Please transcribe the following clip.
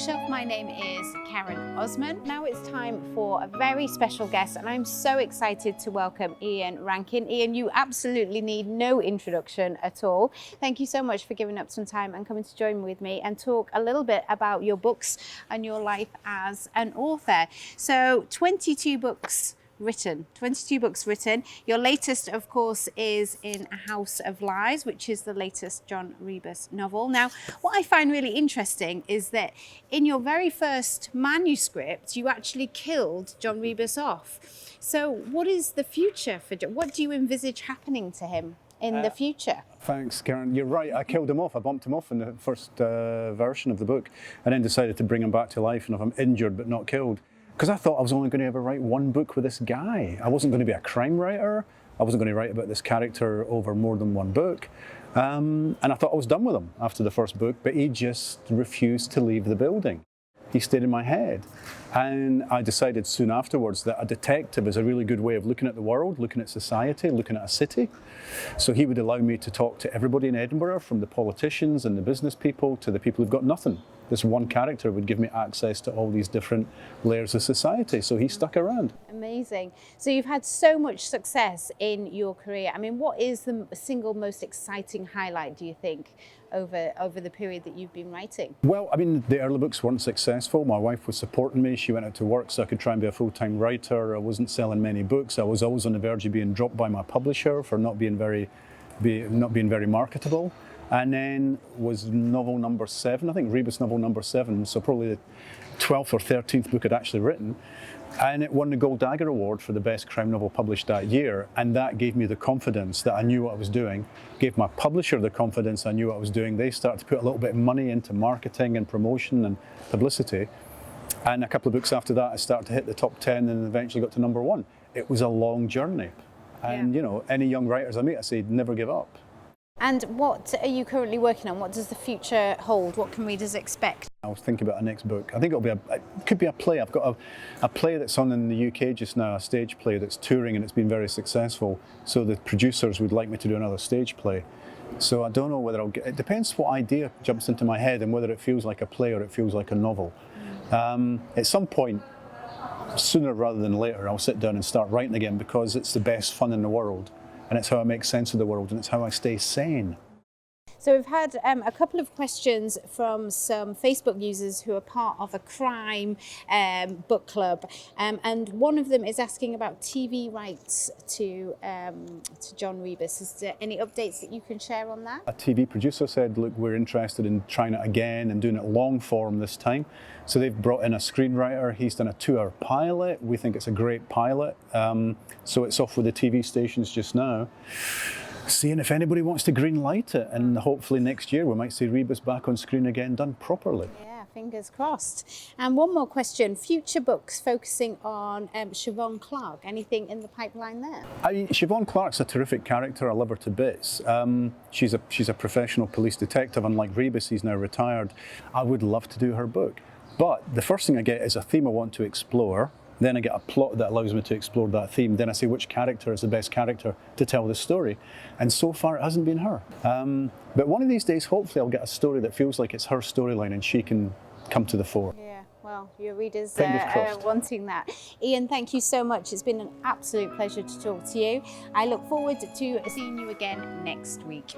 Bookshelf. My name is Karen Osman. Now it's time for a very special guest, and I'm so excited to welcome Ian Rankin. Ian, you absolutely need no introduction at all. Thank you so much for giving up some time and coming to join with me and talk a little bit about your books and your life as an author. So 22 books written. Your latest, of course, is In a House of Lies, which is the latest John Rebus novel. Now, what I find really interesting is that in your very first manuscript, you actually killed John Rebus off. So what is the future for John? What do you envisage happening to him in the future? Thanks, Karen. You're right. I killed him off. I bumped him off in the first version of the book, and then decided to bring him back to life and have him injured but not killed. Because I thought I was only going to ever write one book with this guy. I wasn't going to be a crime writer. I wasn't going to write about this character over more than one book. And I thought I was done with him after the first book, but he just refused to leave the building. He stayed in my head. And I decided soon afterwards that a detective is a really good way of looking at the world, looking at society, looking at a city. So he would allow me to talk to everybody in Edinburgh, from the politicians and the business people to the people who've got nothing. This one character would give me access to all these different layers of society. So he stuck around. Amazing. So you've had so much success in your career. I mean, what is the single most exciting highlight, do you think, over the period that you've been writing? Well, I mean, the early books weren't successful. My wife was supporting me. She went out to work so I could try and be a full-time writer. I wasn't selling many books. I was always on the verge of being dropped by my publisher for not being very marketable. And then was novel number 7, I think Rebus novel number 7, so probably the 12th or 13th book I'd actually written. And it won the Gold Dagger Award for the best crime novel published that year. And that gave me the confidence that I knew what I was doing, gave my publisher the confidence I knew what I was doing. They started to put a little bit of money into marketing and promotion and publicity. And a couple of books after that, I started to hit the top 10 and eventually got to number 1. It was a long journey. And, you know, any young writers I meet, I say, never give up. And what are you currently working on? What does the future hold? What can readers expect? I was thinking about a next book. I think it could be a play. I've got a play that's on in the UK just now, a stage play that's touring, and it's been very successful. So the producers would like me to do another stage play. So I don't know whether it depends what idea jumps into my head and whether it feels like a play or it feels like a novel. At some point, sooner rather than later, I'll sit down and start writing again, because it's the best fun in the world. And it's how I make sense of the world, and it's how I stay sane. So we've had a couple of questions from some Facebook users who are part of a crime book club, and one of them is asking about TV rights to John Rebus. Is there any updates that you can share on that? A TV producer said, look, we're interested in trying it again and doing it long form this time. So they've brought in a screenwriter. He's done a 2-hour pilot. We think it's a great pilot. So it's off with the TV stations just now, seeing if anybody wants to green light it, and hopefully next year we might see Rebus back on screen again, done properly. Yeah, fingers crossed. And one more question, future books focusing on Siobhan Clarke, anything in the pipeline there? I mean, Siobhan Clarke's a terrific character. I love her to bits. She's a professional police detective. Unlike Rebus, he's now retired. I would love to do her book. But the first thing I get is a theme I want to explore. Then I get a plot that allows me to explore that theme. Then I say which character is the best character to tell the story. And so far it hasn't been her. But one of these days, hopefully I'll get a story that feels like it's her storyline and she can come to the fore. Yeah, well, your readers are wanting that. Ian, thank you so much. It's been an absolute pleasure to talk to you. I look forward to seeing you again next week.